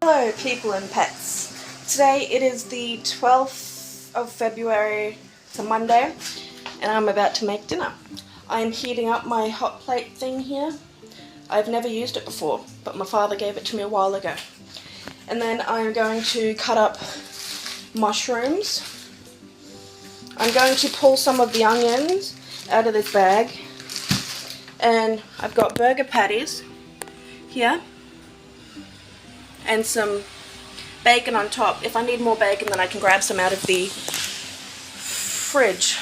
Hello people and pets. Today it is the 12th of February, it's a Monday, and I'm about to make dinner. I'm heating up my hot plate thing here. I've never used it before, but my father gave it to me a while ago. And then I'm going to cut up mushrooms. I'm going to pull some of the onions out of this bag. And I've got burger patties here. And some bacon on top. If I need more bacon, then I can grab some out of the fridge.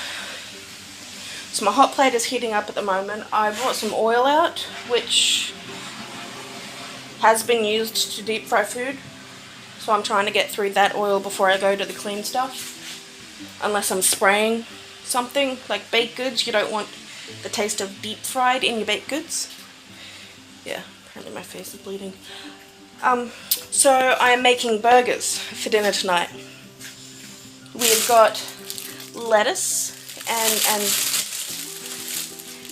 So my hot plate is heating up at the moment. I brought some oil out, which has been used to deep fry food. So I'm trying to get through that oil before I go to the clean stuff. Unless I'm spraying something like baked goods, you don't want the taste of deep fried in your baked goods. Yeah, apparently my face is bleeding. So I am making burgers for dinner tonight. We've got lettuce and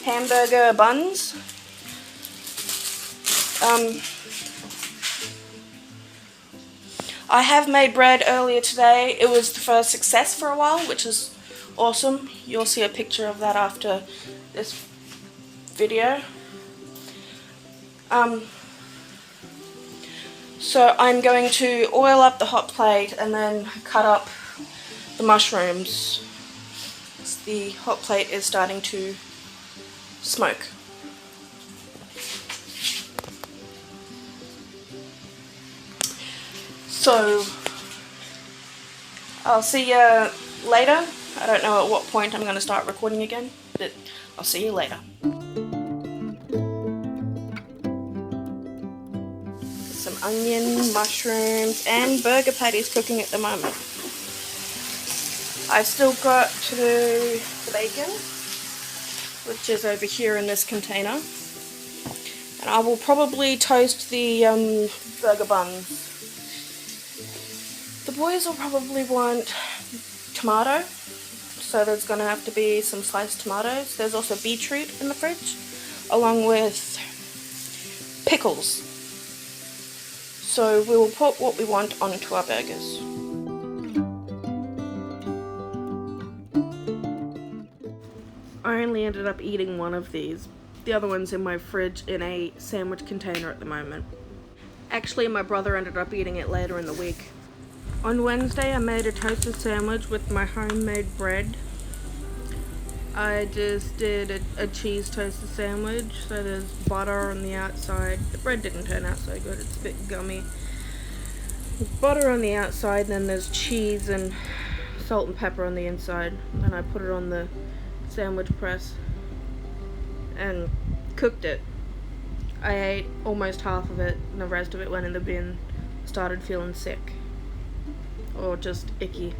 hamburger buns. I have made bread earlier today. It was the first success for a while, which is awesome. You'll see a picture of that after this video. So I'm going to oil up the hot plate and then cut up the mushrooms. The hot plate is starting to smoke. So I'll see you later. I don't know at what point I'm going to start recording again, but I'll see you later. Some onion, mushrooms, and burger patties cooking at the moment. I've still got to do the bacon, which is over here in this container. And I will probably toast the burger buns. The boys will probably want tomato, so there's going to have to be some sliced tomatoes. There's also beetroot in the fridge, along with pickles. So we will put what we want onto our burgers. I only ended up eating one of these. The other one's in my fridge in a sandwich container at the moment. Actually, my brother ended up eating it later in the week. On Wednesday, I made a toasted sandwich with my homemade bread. I just did a cheese toasted sandwich, so there's butter on the outside. The bread didn't turn out so good, it's a bit gummy. There's butter on the outside, then there's cheese and salt and pepper on the inside. And I put it on the sandwich press and cooked it. I ate almost half of it, and the rest of it went in the bin. Started feeling sick. Or just icky.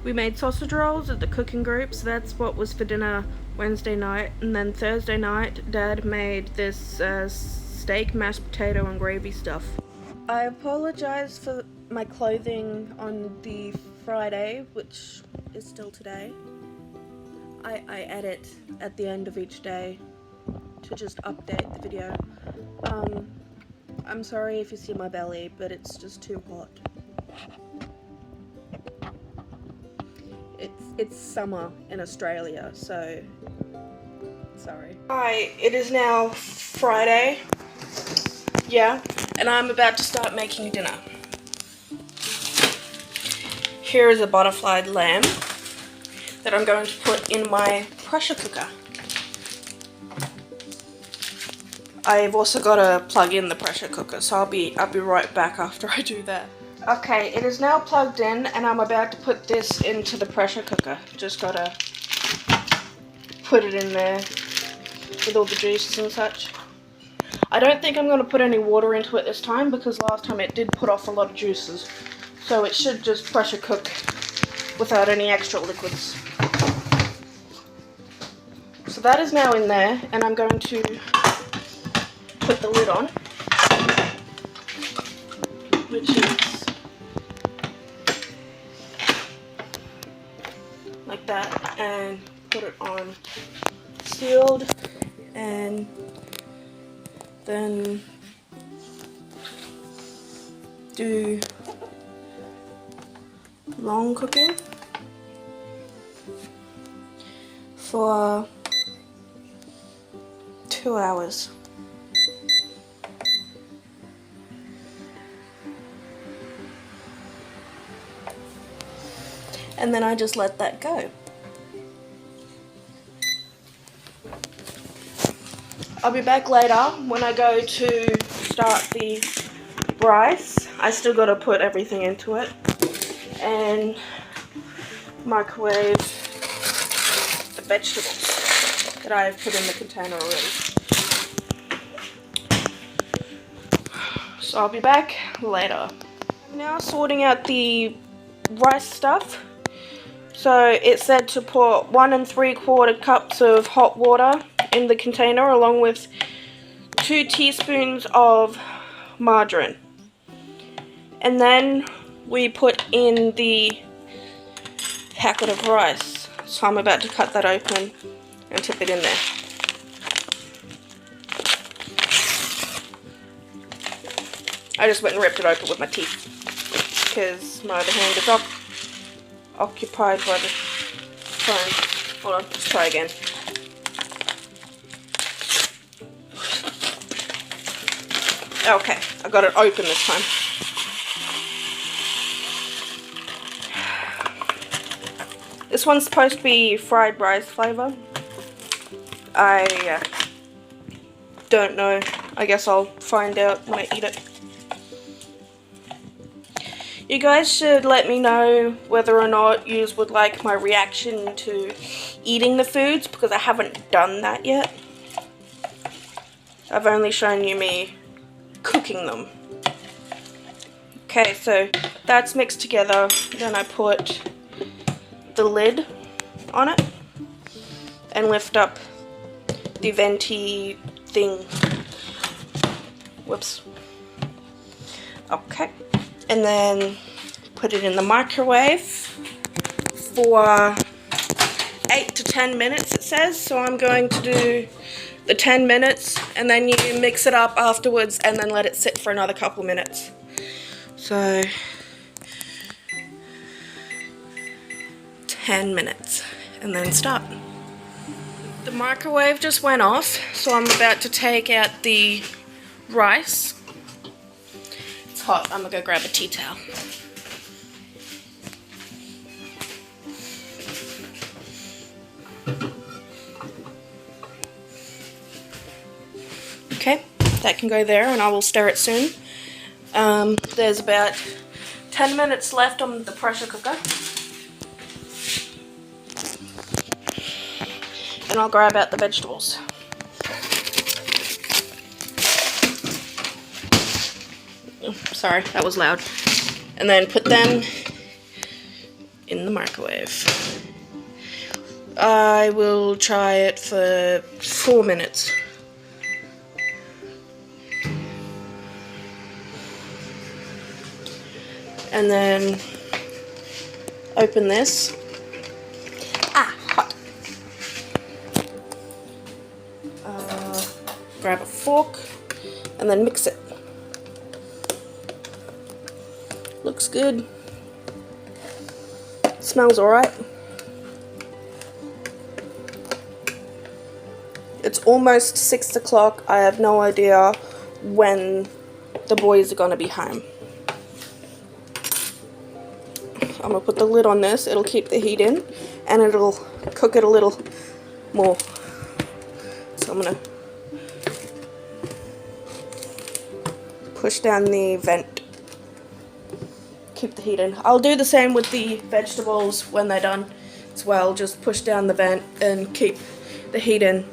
We made sausage rolls at the cooking group, so that's what was for dinner Wednesday night. And then Thursday night, Dad made this steak, mashed potato and gravy stuff. I apologize for my clothing on the Friday, which is still today. I edit at the end of each day to just update the video. I'm sorry if you see my belly, but it's just too hot. It's summer in Australia, so sorry. Hi, it is now Friday. Yeah, and I'm about to start making dinner. Here is a butterflied lamb that I'm going to put in my pressure cooker. I've also got to plug in the pressure cooker, so I'll be right back after I do that. Okay, it is now plugged in, and I'm about to put this into the pressure cooker. Just gotta put it in there with all the juices and such. I don't think I'm going to put any water into it this time, because last time it did put off a lot of juices. So it should just pressure cook without any extra liquids. So that is now in there, and I'm going to put the lid on. which is like that, and put it on sealed, and then do long cooking for 2 hours. And then I just let that go. I'll be back later when I go to start the rice. I still got to put everything into it and microwave the vegetables that I've put in the container already. So I'll be back later. Now sorting out the rice stuff. So it said to put 1 3/4 cups of hot water in the container along with 2 teaspoons of margarine. And then we put in the packet of rice. So I'm about to cut that open and tip it in there. I just went and ripped it open with my teeth because my other hand is occupied by the phone. Hold on, let's try again. Okay, I got it open this time. This one's supposed to be fried rice flavor. I don't know. I guess I'll find out when I eat it. You guys should let me know whether or not you would like my reaction to eating the foods, because I haven't done that yet. I've only shown you me cooking them. Okay, so that's mixed together. Then I put the lid on it and lift up the venti thing. Whoops. Okay. And then put it in the microwave for 8 to 10 minutes, it says. So I'm going to do the 10 minutes, and then you mix it up afterwards and then let it sit for another couple minutes. So 10 minutes and then start. The microwave just went off, so I'm about to take out the rice. It's hot. I'm gonna go grab a tea towel. Okay, that can go there, and I will stir it soon. There's about 10 minutes left on the pressure cooker. And I'll grab out the vegetables. Oh, sorry, that was loud. And then put them in the microwave. I will try it for 4 minutes. And then open this. Hot. Grab a fork and then mix it. Looks good. Smells alright. It's almost 6 o'clock. I have no idea when the boys are going to be home. I'm going to put the lid on this. It'll keep the heat in and it'll cook it a little more. So I'm going to push down the vent. Keep the heat in. I'll do the same with the vegetables when they're done as well. Just push down the vent and keep the heat in.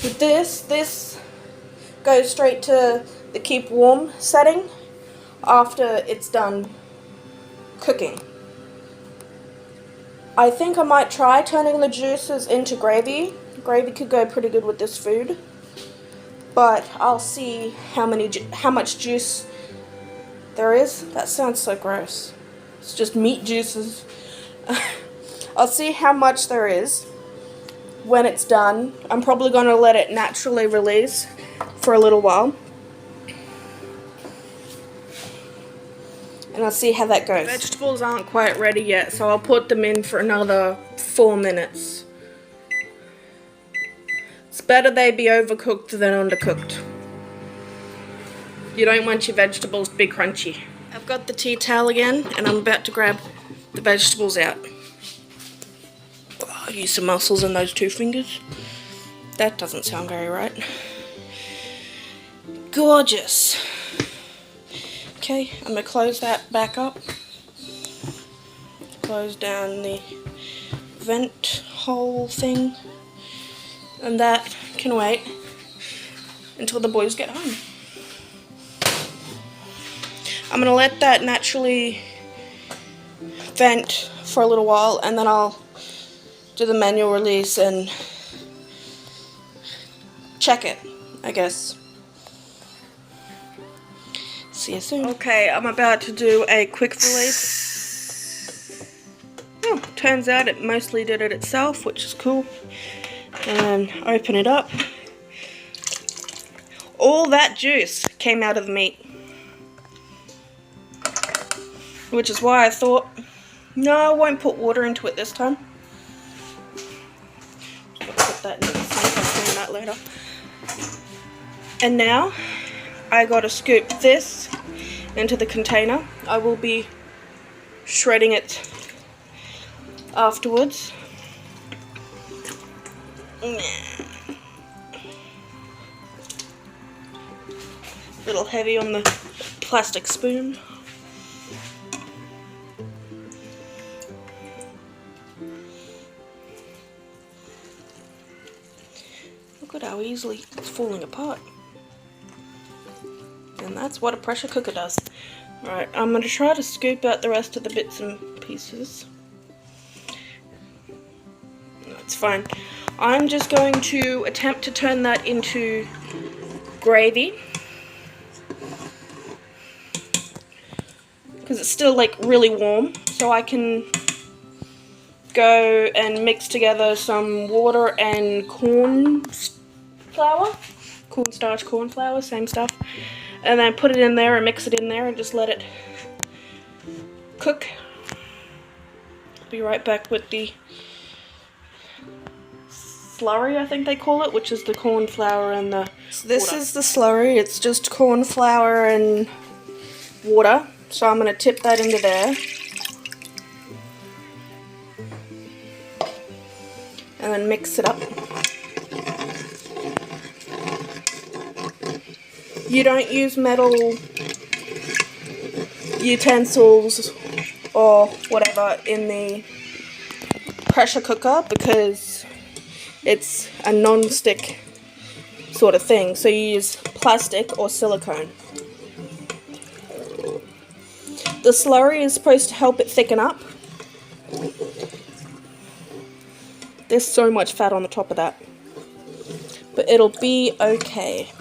With this goes straight to the keep warm setting after it's done cooking. I think I might try turning the juices into gravy. Gravy could go pretty good with this food, but I'll see how much juice There is? That sounds so gross. It's just meat juices. I'll see how much there is when it's done. I'm probably going to let it naturally release for a little while. And I'll see how that goes. Vegetables aren't quite ready yet, so I'll put them in for another 4 minutes. It's better they be overcooked than undercooked. You don't want your vegetables to be crunchy. I've got the tea towel again, and I'm about to grab the vegetables out. Oh, I'll use some muscles in those 2 fingers. That doesn't sound very right. Gorgeous. Okay, I'm going to close that back up. Close down the vent hole thing. And that can wait until the boys get home. I'm going to let that naturally vent for a little while, and then I'll do the manual release and check it, I guess. See you soon. Okay, I'm about to do a quick release. Oh, turns out it mostly did it itself, which is cool. And open it up. All that juice came out of the meat. Which is why I thought, no, I won't put water into it this time. Just gotta put that into the sink, I'll clean that later. And now, I gotta scoop this into the container. I will be shredding it afterwards. Little heavy on the plastic spoon. Look at how easily it's falling apart. And that's what a pressure cooker does. Alright, I'm going to try to scoop out the rest of the bits and pieces. No, it's fine. I'm just going to attempt to turn that into gravy. Because it's still like really warm. So I can go and mix together some water and corn flour. Cornstarch, corn flour, same stuff. And then put it in there and mix it in there and just let it cook. Be right back with the slurry, I think they call it, which is the corn flour and the so this water. Is the slurry. It's just corn flour and water. So I'm going to tip that into there. And then mix it up. You don't use metal utensils or whatever in the pressure cooker because it's a non-stick sort of thing. So you use plastic or silicone. The slurry is supposed to help it thicken up. There's so much fat on the top of that. But it'll be okay.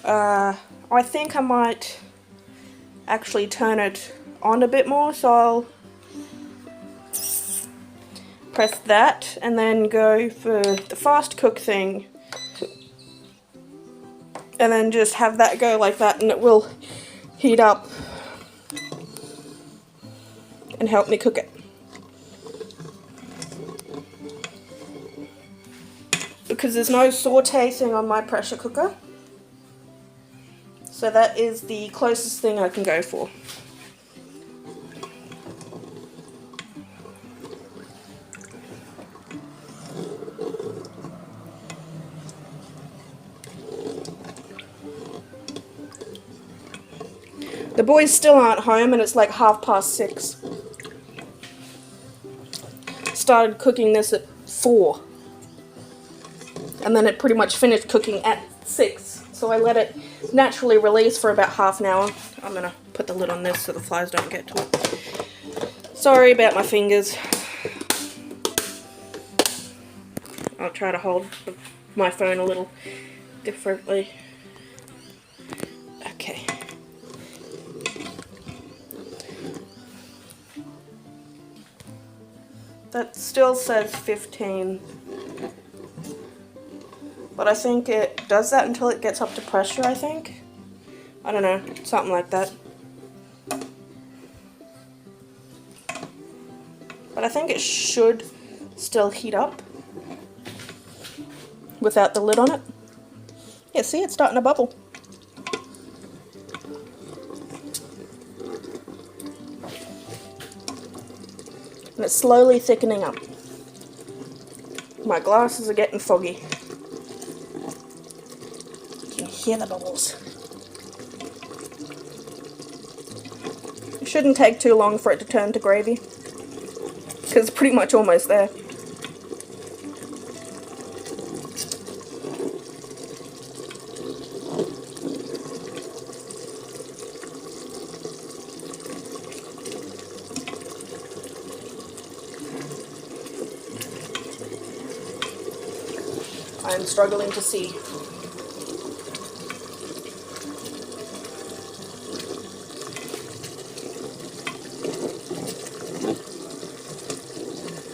I think I might actually turn it on a bit more, so I'll press that and then go for the fast cook thing and then just have that go like that, and it will heat up and help me cook it. Because there's no saute thing on my pressure cooker. So that is the closest thing I can go for. The boys still aren't home and it's like 6:30. Started cooking this at 4. And then it pretty much finished cooking at 6. So I let it naturally release for about half an hour. I'm going to put the lid on this so the flies don't get to it. Sorry about my fingers. I'll try to hold my phone a little differently. That still says 15. But I think it does that until it gets up to pressure, I think. I don't know, something like that. But I think it should still heat up without the lid on it. Yeah, see, it's starting to bubble. And it's slowly thickening up. My glasses are getting foggy. You can hear the bubbles. It shouldn't take too long for it to turn to gravy, because it's pretty much almost there. I'm struggling to see.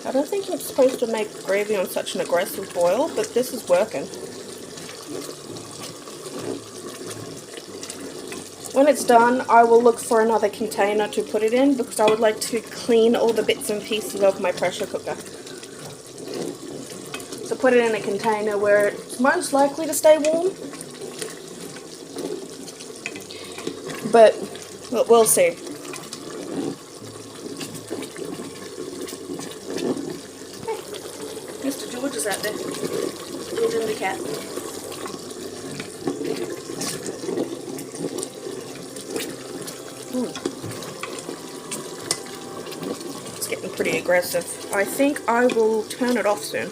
I don't think I'm supposed to make gravy on such an aggressive boil, but this is working. When it's done, I will look for another container to put it in, because I would like to clean all the bits and pieces of my pressure cooker. So put it in a container where it's most likely to stay warm. But we'll see. Hey, Mr. George is out there. George and the cat. Ooh. It's getting pretty aggressive. I think I will turn it off soon.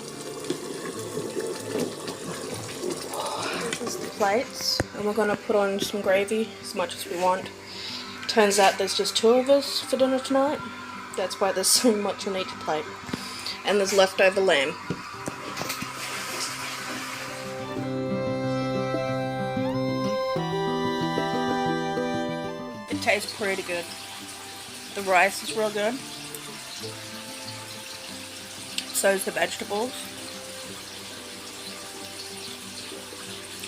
Plates, and we're going to put on some gravy, as much as we want. Turns out there's just 2 of us for dinner tonight. That's why there's so much on each plate. And there's leftover lamb. It tastes pretty good. The rice is real good. So's the vegetables.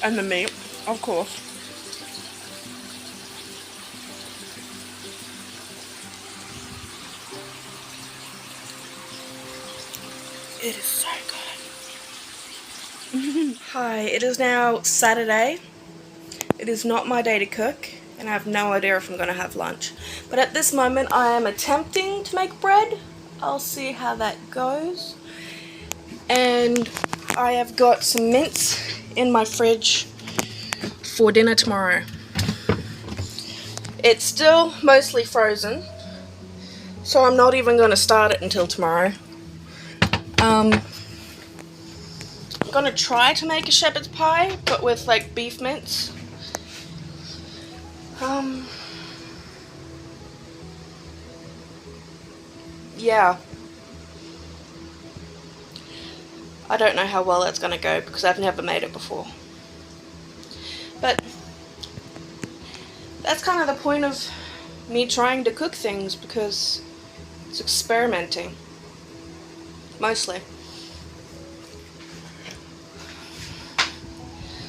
And the meat, of course. It is so good. Hi, it is now Saturday. It is not my day to cook, and I have no idea if I'm going to have lunch. But at this moment, I am attempting to make bread. I'll see how that goes. And I have got some mince in my fridge for dinner tomorrow. It's still mostly frozen, so I'm not even going to start it until tomorrow. I'm going to try to make a shepherd's pie, but with like beef mince. Yeah. I don't know how well that's going to go because I've never made it before. But that's kind of the point of me trying to cook things, because it's experimenting. Mostly.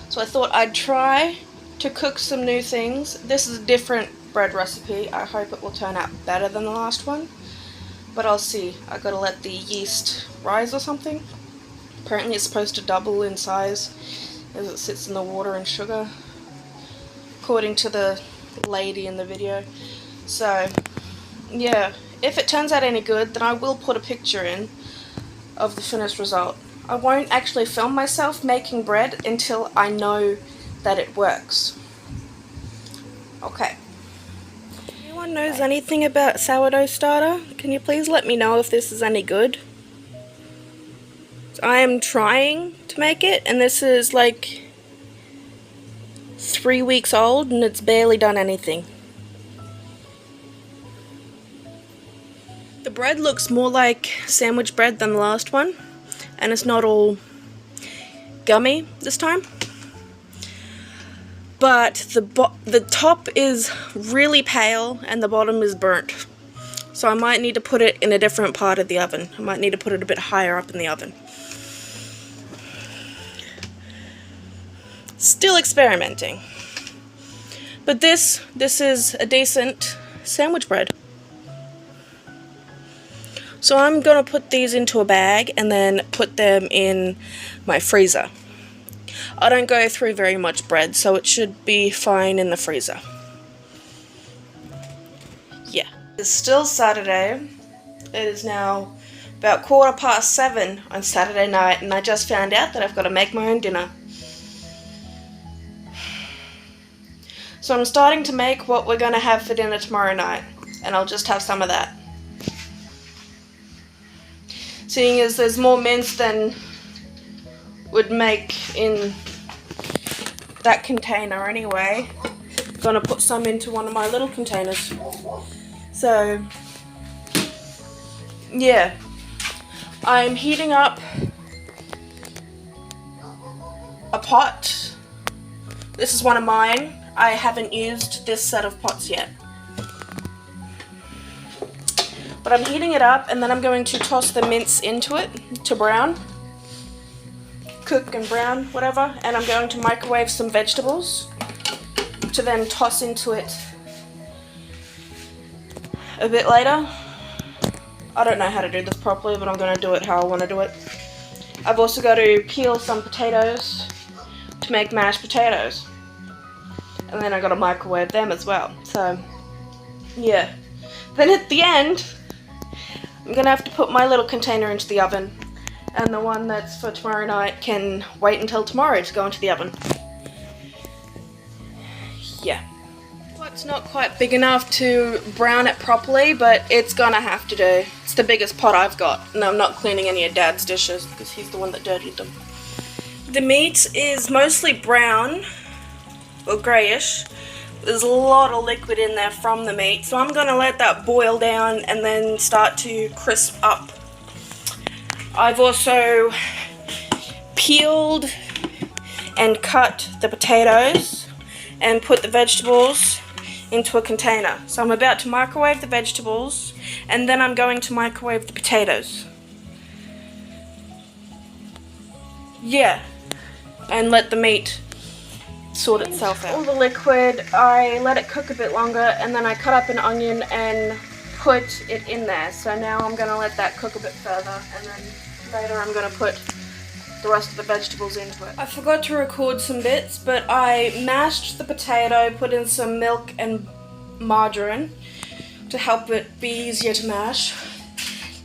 So I thought I'd try to cook some new things. This is a different bread recipe. I hope it will turn out better than the last one. But I'll see. I've got to let the yeast rise or something. Apparently it's supposed to double in size as it sits in the water and sugar, according to the lady in the video. So, yeah, if it turns out any good, then I will put a picture in of the finished result. I won't actually film myself making bread until I know that it works. Okay. Anyone knows anything about sourdough starter? Can you please let me know if this is any good? I am trying to make it, and this is like 3 weeks old and it's barely done anything. The bread looks more like sandwich bread than the last one, and it's not all gummy this time. But the top is really pale and the bottom is burnt. So I might need to put it in a different part of the oven. I might need to put it a bit higher up in the oven. Still experimenting. But this is a decent sandwich bread. So I'm going to put these into a bag and then put them in my freezer. I don't go through very much bread, so it should be fine in the freezer. Yeah. It's still Saturday. It is now about 7:15 on Saturday night, and I just found out that I've got to make my own dinner. So I'm starting to make what we're going to have for dinner tomorrow night, and I'll just have some of that. Seeing as there's more mince than would make in that container anyway, I'm going to put some into one of my little containers. So, yeah, I'm heating up a pot. This is one of mine. I haven't used this set of pots yet. But I'm heating it up, and then I'm going to toss the mince into it to brown. Cook and brown, whatever. And I'm going to microwave some vegetables to then toss into it a bit later. I don't know how to do this properly, but I'm going to do it how I want to do it. I've also got to peel some potatoes to make mashed potatoes. And then I've got to microwave them as well. So, yeah. Then at the end, I'm going to have to put my little container into the oven. And the one that's for tomorrow night can wait until tomorrow to go into the oven. Yeah. It's not quite big enough to brown it properly, but it's gonna have to do. It's the biggest pot I've got, and I'm not cleaning any of Dad's dishes because he's the one that dirtied them. The meat is mostly brown or greyish. There's a lot of liquid in there from the meat, so I'm gonna let that boil down and then start to crisp up. I've also peeled and cut the potatoes and put the vegetables into a container. So I'm about to microwave the vegetables, and then I'm going to microwave the potatoes. Yeah, and let the meat sort itself out. All the liquid, I let it cook a bit longer, and then I cut up an onion and put it in there. So now I'm going to let that cook a bit further, and then later I'm going to put the rest of the vegetables into it. I forgot to record some bits, but I mashed the potato, put in some milk and margarine to help it be easier to mash.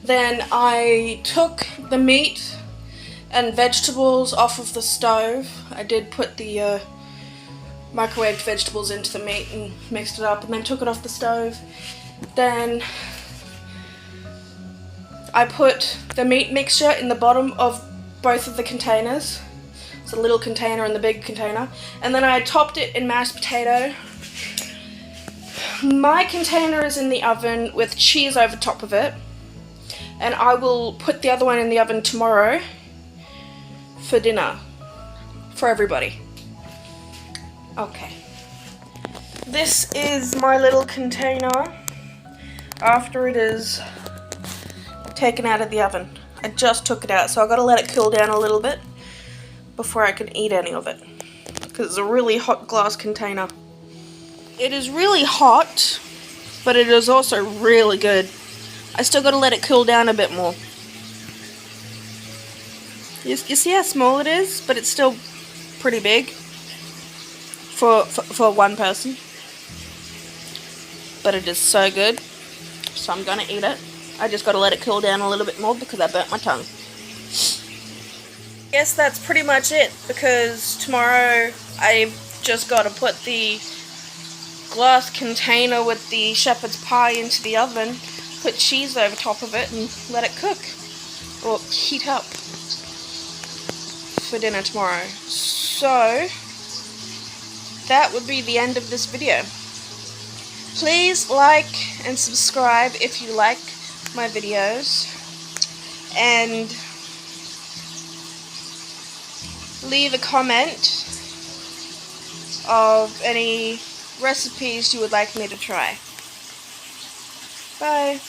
Then I took the meat and vegetables off of the stove. I did put the microwaved vegetables into the meat and mixed it up, and then took it off the stove. Then I put the meat mixture in the bottom of both of the containers. It's a little container and the big container. And then I topped it in mashed potato. My container is in the oven with cheese over top of it. And I will put the other one in the oven tomorrow for dinner. For everybody. Okay. This is my little container after it is taken out of the oven. I just took it out, so I've got to let it cool down a little bit before I can eat any of it, because it's a really hot glass container. It is really hot, but it is also really good. I still got to let it cool down a bit more. You see how small it is, but it's still pretty big for one person. But it is so good, so I'm going to eat it. I just got to let it cool down a little bit more because I burnt my tongue. Guess that's pretty much it, because tomorrow I've just got to put the glass container with the shepherd's pie into the oven, put cheese over top of it, and let it cook or heat up for dinner tomorrow. So that would be the end of this video. Please like and subscribe if you like my videos, and leave a comment of any recipes you would like me to try. Bye.